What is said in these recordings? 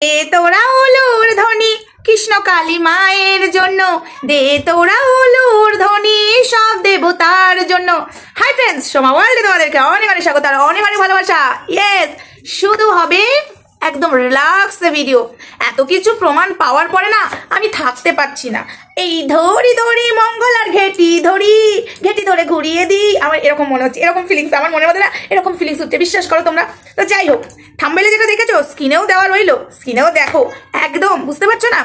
দে তোরা উলুর ধ্বনি কৃষ্ণ কালী মায়ের জন্য, দে তোরা উলুর ধ্বনি সব দেবতার জন্য। হাই ফ্রেন্ডস, সোমা ওয়ার্ল্ডে তোমাদেরকে অনেক অনেক স্বাগত আর অনেক অনেক ভালোবাসা। ইয়েস, শুধু হবে একদম রিল্যাক্স ভিডিও। এত কিছু প্রমাণ পাওয়ার পরে না আমি থাকতে পারছি না। এই ধরি ধরি মঙ্গলার ঘেটি ধরি, ঘেটি ধরে ঘুরিয়ে দিই, আমার এরকম মনে হচ্ছে, এরকম ফিলিংস আমার মনের মধ্যে না এরকম ফিলিংস হচ্ছে, বিশ্বাস করো তোমরা। তো যাই হোক, থাম্বনেলে যেটা দেখেছো স্ক্রিনেও দেওয়া রইলো, স্ক্রিনেও দেখো, একদম বুঝতে পারছো না।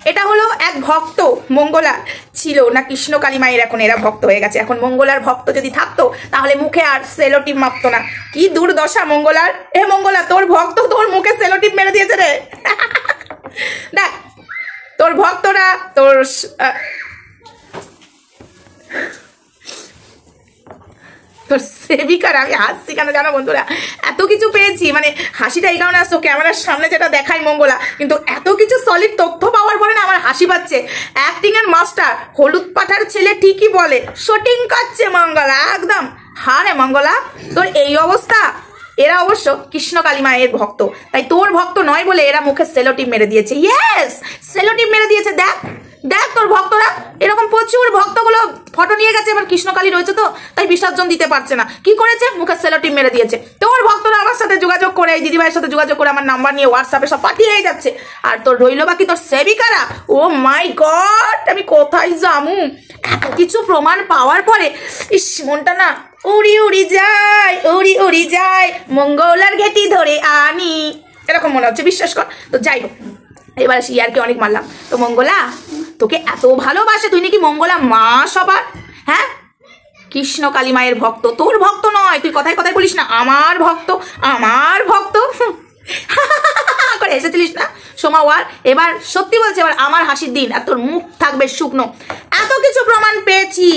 এটা হলো এক ভক্ত, মঙ্গলা ছিল না কৃষ্ণ কালী মায়ের, এখন এরা ভক্ত হয়ে গেছে। এখন মঙ্গলার ভক্ত যদি থাকতো তাহলে মুখে আর সেলোটিপ মাপতো না। কি দুর্দশা মঙ্গলার। এ মঙ্গলা, তোর ভক্ত তোর মুখে সেলোটিপ মেরে দিয়েছে রে। দেখ তোর ভক্তরা তোর তোর সেবিকার, আমি হাসছি কেন জানো বন্ধুরা, এত কিছু পেয়েছি, মানে হাসিটা এই কারণে আসছো ক্যামেরার সামনে যেটা দেখাই মঙ্গলা, কিন্তু এত কিছু সলিড তথ্য পাওয়ার পরে না আমার হাসি পাচ্ছে। অ্যাক্টিং এর মাস্টার, হলুদ পাঠার ছেলে ঠিকই বলে, শুটিং করছে মঙ্গলা একদম। হারে মঙ্গলা, তোর এই অবস্থা। এরা অবশ্য কৃষ্ণ কালী মায়ের ভক্ত, তাই তোর ভক্ত নয় বলে এরা মুখে সেলোটিপ মেরে দিয়েছে। ইয়েস, সেলোটিপ মেরে দিয়েছে। দেখ দেখ তোর ভক্তরা এরকম প্রচুর ভক্তগুলো ফটো নিয়ে গেছে, এবার কৃষ্ণকালী রয়েছে তো তাই বিসর্জন দিতে পারছে না। কি করেছে? মুখে সেলোটিপ মেরে দিয়েছে। তোর ভক্তরা আমার সাথে যোগাযোগ করে, এই দিদিভাইয়ের সাথে যোগাযোগ করে আমার নাম্বার নিয়ে হোয়াটসঅ্যাপে সব পাঠিয়ে যাচ্ছে। আর তোর রইল বাকি তোর সেবিকারা। ও মাই গড, আমি কোথায় যামু? এত কিছু প্রমাণ পাওয়ার পরে ইস, মনটা না উড়ি উড়ি যায়, উড়ি উড়ি যায়, মঙ্গলার ঘেটি ধরে আনি, এরকম মনে হচ্ছে, বিশ্বাস কর। তো যাই হোক, এবার আসি, আর কি অনেক মারলাম। তো মঙ্গলা তোকে এত ভালোবাসে, তুই নাকি মঙ্গলা মা সবার, হ্যাঁ? কৃষ্ণ কালী মায়ের ভক্ত, তোর ভক্ত নয়। তুই কথায় কথায় বলিস না আমার ভক্ত, আমার ভক্ত করে এসেছিলিস না সোমা ওয়ার। এবার সত্যি বলছে, এবার আমার হাসির দিন, আর তোর মুখ থাকবে শুকনো। এত কিছু প্রমাণ পেয়েছি,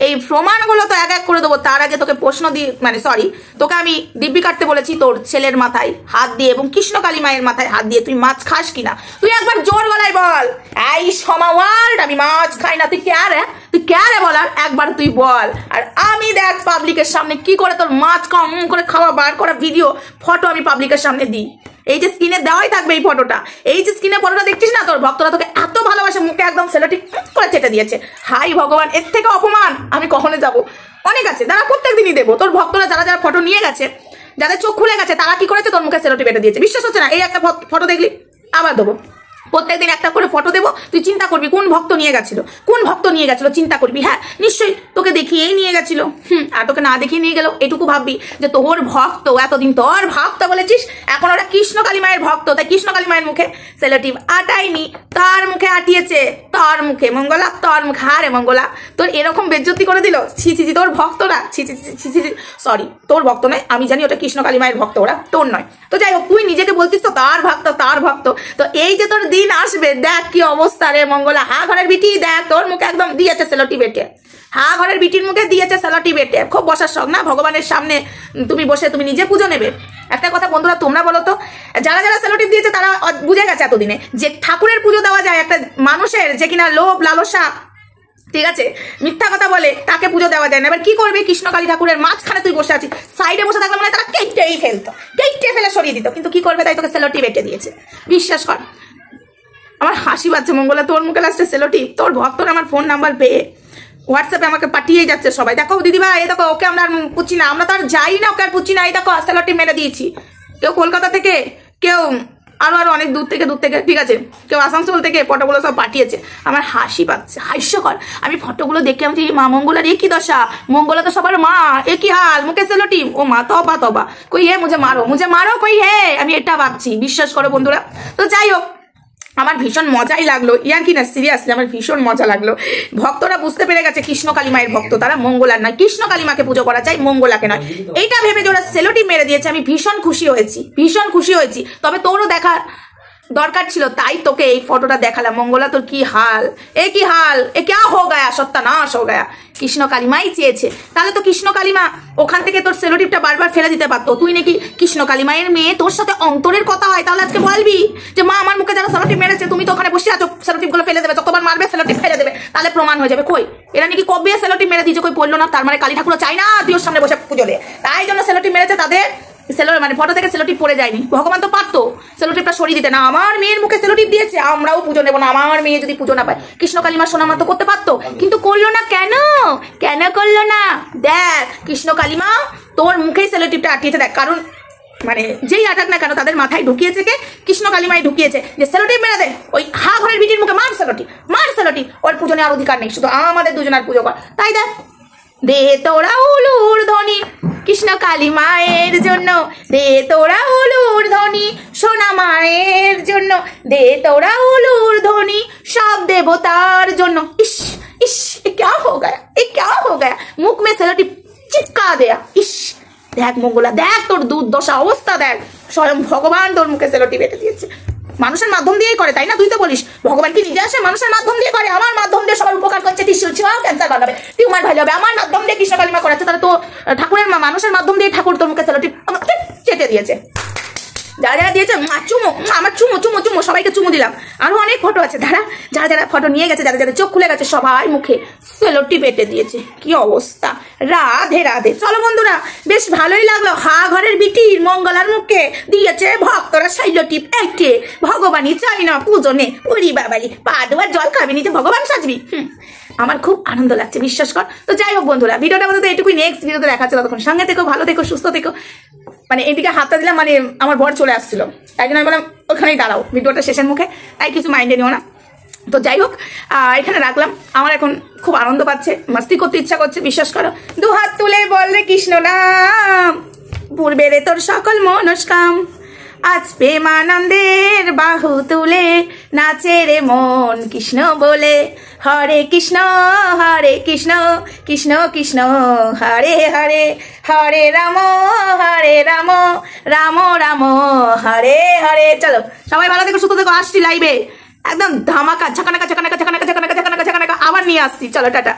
এই প্রমাণগুলো তো এক এক করে দেবো। তার আগে তোকে প্রশ্ন দিয়ে, মানে সরি, তোকে আমি দিব্যি কাটতে বলেছি তোর ছেলের মাথায় হাত দিয়ে এবং কৃষ্ণ কালী মায়ের মাথায় হাত দিয়ে তুই মাছ খাস কিনা। তুই একবার জোর গলায় বল, এই সোমা ওয়ার্ল্ড আমি মাছ খাই না। তুই কে রে? তুই কে রে বলার? একবার তুই বল। আর আমি দেখ পাবলিকের সামনে কি করে তোর মাছ কম করে খাওয়া বার করা ভিডিও ফটো আমি পাবলিকের সামনে দিই। এই যে স্ক্রিনে দেওয়াই থাকবে এই ফটোটা, এই যে স্ক্রিনে ফটোটা দেখছিস না, তোর ভক্তরা তোকে এত ভালোবাসে, মুখে একদম সেলোটিপ করে চেটে দিয়েছে। হাই ভগবান, এর থেকে অপমান আমি কখনো যাবো? অনেক আছে, তারা প্রত্যেক দিনই দেবো। তোর ভক্তরা যারা যারা ফটো নিয়ে গেছে, যাদের চোখ খুলে গেছে, তারা কি করেছে? তোর মুখে সেলোটিপ এটে দিয়েছে। বিশ্বাস হচ্ছে না? এই একটা ফটো দেখলি, আবার দেবো। প্রত্যেকদিন একটা করে ফটো দেবো, তুই চিন্তা করবি কোন ভক্ত নিয়ে গেছিল, কোন ভক্ত নিয়ে গেছিল, চিন্তা করবি। হ্যাঁ নিশ্চয়ই তোকে দেখিয়েই নিয়ে গেছিল। আর তোকে না দেখিয়ে নিয়ে গেল, এটুকু ভাববি যে তোর ভক্ত, এতদিন তোর ভক্ত বলেছিস, এখন ওরা কৃষ্ণ কালী মায়ের ভক্ত, তাই কৃষ্ণ কালী মায়ের মুখে সেলোটিপ আটাইনি, তার মুখে আটিয়েছে, তোর মুখে মঙ্গলা, তোর মুখে। হারে মঙ্গলা, তোর এরকম বেজ্জতি করে দিল। ছি ছি ছি, তোর ভক্তরা, ছি ছি ছি ছি, সরি তোর ভক্ত নয়, আমি জানি ওটা কৃষ্ণ কালী মায়ের ভক্ত, ওরা তোর নয়। তো যাই হোক, তুই নিজেকে বলতিস তো তার ভক্ত, তার ভক্ত। তো এই যে তোর দিন আসবে, দেখ কি অবস্থা রে মঙ্গলা। হা ঘরের বিটি, দেখ তোর মুখে একদম দিয়েছে সেলোটিপ এটে। হা ঘরের বিটির মুখে দিয়েছে সেলোটিপ এটে। খুব বসার শখ না ভগবানের সামনে তুমি বসে, তুমি নিজে পুজো নেবে। একটা কথা বন্ধুরা তোমরা বলো তো, যারা যারা সেলোটিপ দিয়েছে তারা বুঝে গেছে এতদিনে যে ঠাকুরের পুজো দেওয়া যায় একটা মানুষের যে কিনা লোভ লালসা, ঠিক আছে, মিথ্যা কথা বলে, তাকে পুজো দেওয়া যায় না। এবার কি করবে? কৃষ্ণ কালী ঠাকুরের মাঝখানে তুই বসে আছিস, সাইডে বসে থাকলে মানে তারা কেটেই ফেলতো, কেটে ফেলে সরিয়ে দিত, কিন্তু কি করবে? তাই তোকে সেলোটিপ এটে দিয়েছে। বিশ্বাস কর, আমার হাসি পাচ্ছে মঙ্গলা, তোর মুখে লাস্টে সেলোটিপ। তোর ভক্তরা আমার ফোন নাম্বার পেয়ে হোয়াটসঅ্যাপে আমাকে পাঠিয়ে যাচ্ছে সবাই, দেখো দিদিভাই, এই দেখো ওকে আমরা আর পুচ্ছি না, আমরা তো আর যাই না, ওকে আর পুচ্ছি না, এই দেখো সেলোটিপ মেরে দিয়েছি। কেউ কলকাতা থেকে, কেউ আরো আরো অনেক দূর থেকে, ঠিক আছে, কেউ আসানসোল থেকে ফটোগুলো সব পাঠিয়েছে। আমার হাসি পাচ্ছে, হাস্যকর। আমি ফটোগুলো দেখে আমি মা মঙ্গলার এ কি দশা, মঙ্গলা তো সবার মা, এ কি হাল, মুখে সেলোটিপ, ও মা তবা তবা, কই হে মুঝে মারো কই হে, আমি এটা ভাবছি। বিশ্বাস করো বন্ধুরা। তো যাই হোক, আমার ভীষণ মজাই লাগলো, ইয়ার কি না সিরিয়াসলি আমার ভীষণ মজা লাগলো। ভক্তরা বুঝতে পেরে গেছে কৃষ্ণ কালী মায়ের ভক্ত, তারা মঙ্গলার নয়, কৃষ্ণ কালী মাকে পুজো করা চাই, মঙ্গলাকে নয়। এইটা ভেবে যে ওরা সেলোটিপ মেরে দিয়েছে, আমি ভীষণ খুশি হয়েছি, ভীষণ খুশি হয়েছি। তবে তোরও দেখা দরকার ছিল, তাই তোকে এই ফটোটা দেখালাম। মঙ্গলা তোর কি হাল, এ কি হাল, এ ক্যা হো গায়া, সত্যানাশ হো গায়া। কৃষ্ণ কালী মাই চেয়েছে, তাহলে তো কৃষ্ণ কালী মা ওখান থেকে তোর সেলোটিপটা বারবার ফেলে দিতে পারতো। তুই নাকি কৃষ্ণ কালী মায়ের মেয়ে, তোর সাথে অন্তরের কথা হয়, তাহলে আজকে বলবি যে মা আমার মুখে যারা সেলোটিপ মেরেছে, তুমি তো ওখানে বসে আছো, সেলোটিপ গুলো ফেলে দেবে, যতবার মারবে সেলোটিপ ফেলে দেবে, তাহলে প্রমাণ হয়ে যাবে। কই এরা নাকি কবে সেলোটিপ মেরে দিয়েছে, কই পড়লো না, তার মানে কালী ঠাকুর চাই না তুই ওর সামনে বসে পুজো দে, তাই জন্য সেলোটিপ মেরেছে। তাদের মানে ফটো থেকে সেলোটিপ পড়ে যায়নি। ভগবান তো পারতো সেলোটিপটা সরিয়ে দিতে, না আমার মেয়ের মুখে সেলোটিপ দিয়েছে, আমরাও পুজো নেবো না, আমার মেয়ে যদি পুজো না পায়। কৃষ্ণ কালিমা সোনামা তো করতে পারতো, কিন্তু করলো না। কেন কেন করলো না? দেখ কৃষ্ণ কালিমা তোর মুখেই সেলোটিপটা আটকিয়েছে। দেখ, কারণ মানে যেই আটাক না কেন তাদের মাথায় ঢুকিয়েছে কে? কৃষ্ণ কালিমাই ঢুকিয়েছে যে সেলোটিপ মেরে দে, ওই হা ঘরের বিটির মুখে মার সেলোটিপ। ওর পুজো নেওয়ার অধিকার নেই, শুধু আমাদের দুজনের পুজো কর। তাই দেখ, দে তোরা উলুর ধ্বনি কৃষ্ণ কালী মায়ের জন্য, দে তোরা উলুর ধ্বনি সোনা মায়ের জন্য, দে তোরা উলুর ধ্বনি সব দেবতার জন্য। ইস ইস, এ क्या हो गया, মুখ মে সেলোটিপ চিপকা দেয়া। ইস দেখ মঙ্গলা, দেখ তোর দুর্দশা অবস্থা, দেখ স্বয়ং ভগবান তোর মুখে সেলোটিপ বেটে দিয়েছে। মানুষের মাধ্যম দিয়েই করে, তাই না? তুই তো বলিস ভগবান কি নিজে আসে? মানুষের মাধ্যম দিয়ে করে। আমার মাধ্যম দিয়ে সবার উপকার করছে, টিস্যু ছিঁড়াও ক্যান্সার ভালো হবে, টিউমার ভালো হবে। আমার মাধ্যম দিয়ে কৃষ্ণ কালিমা করাচ্ছে, তাহলে তো ঠাকুরের মানুষের মাধ্যম দিয়ে ঠাকুর তোর মুখে সেলোটিপ চেটে দিয়েছে। যারা যারা দিয়েছে চুমু, আমার চুমু চুমু চুমু, সবাইকে চুমু দিলাম। আরো অনেক ফটো আছে, যারা যারা ফটো নিয়ে গেছে, যারা যারা চোখ খুলে গেছে, সবাই মুখে সেলোটিপ বেটে দিয়েছে। কি অবস্থা! রাধে রাধে। চলো বন্ধুরা, বেশ ভালোই লাগলো। হা ঘরের বিটির মঙ্গলার মুখে দিয়েছে ভক্তরা সেলোটিপ এঁটে। ভগবানই চাই না পুজো নে, উড়ি বাবালি পা ডোবার জল খাবি, নিজে ভগবান সাজবি। আমার খুব আনন্দ লাগছে, বিশ্বাস কর। তো যাই হোক বন্ধুরা, ভিডিওটা মধ্যে এটুকুই। নেক্সট ভিডিওতে দেখাচ্ছে, ততক্ষণ সঙ্গে থেকো, ভালো থেকো, সুস্থ থেকো। মানে এদিকে হাতটা দিলাম, মানে আমার বর চলে আসছিল, তাই জন্য আমি বললাম ওখানেই দাঁড়াও, ভিডিওটা শেষের মুখে, তাই কিছু মাইন্ডে নিও না। তো যাই হোক, এখানে রাখলাম। আমার এখন খুব আনন্দ পাচ্ছে, মাস্তি করতে ইচ্ছা করছে, বিশ্বাস করো। দু হাত তুলে বললে কৃষ্ণ নাম, পূর্বেরে তোর সকল মনস্কাম, আজ প্রেমানন্দের বাহু তুলে নাচে রে মন কৃষ্ণ বলে। হরে কৃষ্ণ কৃষ্ণ কৃষ্ণ হরে হরে, হরে রাম রাম রাম হরে হরে। চলো সবাই ভালো থেকো, সুস্থ থেকো। আসছি লাইভে একদম ধামাকা ঝাঁকানাকা আবার নিয়ে আসছি। চলো টাটা।